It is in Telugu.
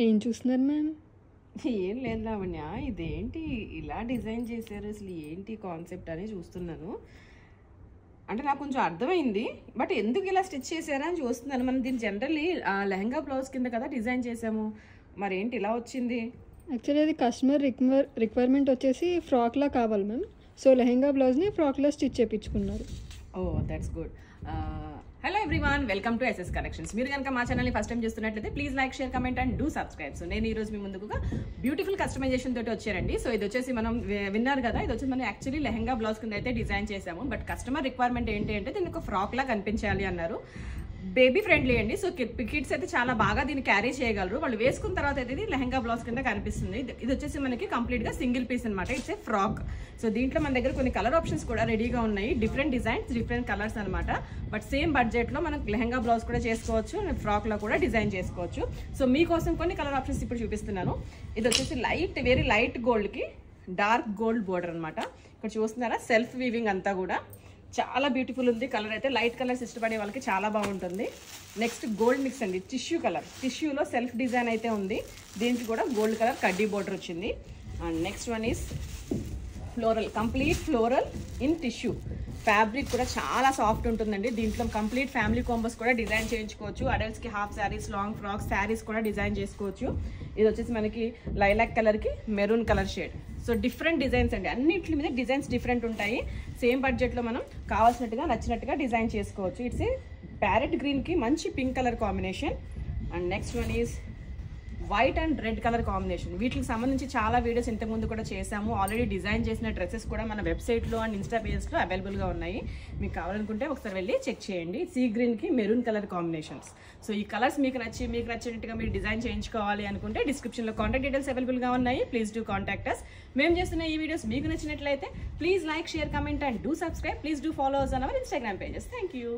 ఏం చూస్తున్నారు మ్యామ్? ఏం లేదు లావణ్య, ఇదేంటి ఇలా డిజైన్ చేశారు, అసలు ఏంటి కాన్సెప్ట్ అని చూస్తున్నాను. అంటే నాకు కొంచెం అర్థమైంది, బట్ ఎందుకు ఇలా స్టిచ్ చేశారా అని చూస్తున్నాను. మనం దీన్ని జనరల్లీ లెహంగా బ్లౌజ్ కింద కదా డిజైన్ చేసాము, మరి ఏంటి ఇలా వచ్చింది? యాక్చువల్లీ అది కస్టమర్ రిక్వైర్మెంట్ వచ్చేసి ఫ్రాక్లా కావాలి మ్యామ్. సో లెహంగా బ్లౌజ్ని ఫ్రాక్లా స్టిచ్ చేయించుకున్నారు. Oh that's good. Hello everyone, welcome to SS collections. మీరు కనుక మా ఛానల్ని ఫస్ట్ టైం చూస్తున్నట్లయితే please like, share, comment and do subscribe. So నేను ఈ రోజు మీ ముందుకు బ్యూటిఫుల్ కస్టమైజేషన్ తోటి వచ్చారండి. సో ఇది వచ్చేసి మనం విన్నారు కదా, ఇది వచ్చి మనం యాక్చువల్లీ లెహంగా బ్లౌజ్ కింద అయితే డిజైన్ చేసాము. బట్ కస్టమర్ రిక్వైర్మెంట్ ఏంటి అంటే దీన్ని ఒక ఫ్రాక్ లా కనిపించాలి అన్నారు. బేబీ ఫ్రెండ్లీ అండి. సో కిడ్స్ అయితే చాలా బాగా దీన్ని క్యారీ చేయగలరు. వాళ్ళు వేసుకున్న తర్వాత అయితే ఇది లెహంగా బ్లౌజ్ కింద కనిపిస్తుంది. ఇది వచ్చేసి మనకి కంప్లీట్ గా సింగిల్ పీస్ అనమాట. It's a frock. సో దీంట్లో మన దగ్గర కొన్ని కలర్ ఆప్షన్స్ కూడా రెడీగా ఉన్నాయి. డిఫరెంట్ డిజైన్స్, డిఫరెంట్ కలర్స్ అనమాట. బట్ సేమ్ బడ్జెట్ లో మనం లెహంగా బ్లౌజ్ కూడా చేసుకోవచ్చు, ఫ్రాక్ లో కూడా డిజైన్ చేసుకోవచ్చు. సో మీకోసం కొన్ని కలర్ ఆప్షన్స్ ఇప్పుడు చూపిస్తున్నాను. ఇది వచ్చేసి వెరీ లైట్ గోల్డ్ కి డార్క్ గోల్డ్ బోర్డర్ అనమాట. ఇక్కడ చూస్తున్నారా, సెల్ఫ్ వీవింగ్ అంతా కూడా చాలా బ్యూటిఫుల్ ఉంది. కలర్ అయితే లైట్ కలర్స్ ఇష్టపడే వాళ్ళకి చాలా బాగుంటుంది. నెక్స్ట్ గోల్డ్ మిక్స్ అండి, టిష్యూ కలర్. టిష్యూలో సెల్ఫ్ డిజైన్ అయితే ఉంది. దీనికి కూడా గోల్డ్ కలర్ కడ్డీ బోర్డర్ వచ్చింది. And next one is floral, complete floral in tissue. Fabric కూడా చాలా సాఫ్ట్ ఉంటుందండి. దీంట్లో కంప్లీట్ ఫ్యామిలీ కాంబోస్ కూడా డిజైన్ చేయించుకోవచ్చు. అడల్ట్స్కి half saris, long frocks, saris కూడా డిజైన్ చేసుకోవచ్చు. ఇది వచ్చేసి మనకి లైలాక్ కలర్కి maroon colour shade. So different designs అండి, అన్నింటి మీద డిజైన్స్ డిఫరెంట్ ఉంటాయి. సేమ్ బడ్జెట్లో మనం కావాల్సినట్టుగా నచ్చినట్టుగా డిజైన్ చేసుకోవచ్చు. ఇట్స్ ఏ ప్యారెట్ గ్రీన్కి మంచి pink colour combination. And next one is white and red colour combination. వీటికి సంబంధించి చాలా వీడియోస్ ఇంతకుముందు కూడా చేసాము. ఆల్రెడీ డిజైన్ చేసిన డ్రెస్సెస్ కూడా మన వెబ్సైట్లో అండ్ ఇన్స్టా పేజెస్లో అవైలబుల్గా ఉన్నాయి. మీకు కావాలనుకుంటే ఒకసారి వెళ్ళి చెక్ చేయండి. సీ గ్రీన్కి మెరూన్ కలర్ కాంబినేషన్స్. సో ఈ కలర్స్ మీకు నచ్చినట్టుగా మీరు డిజైన్ చేయించుకోవాలి అనుకుంటే డిస్క్రిప్షన్లో కాంటాక్ట్ డీటెయిల్స్ అవైలబుల్గా ఉన్నాయి. Please do contact us. మేము చేస్తున్న ఈ వీడియోస్ మీకు నచ్చినట్లయితే please like, share, comment and do subscribe. Please do follow us on our Instagram pages. Thank you.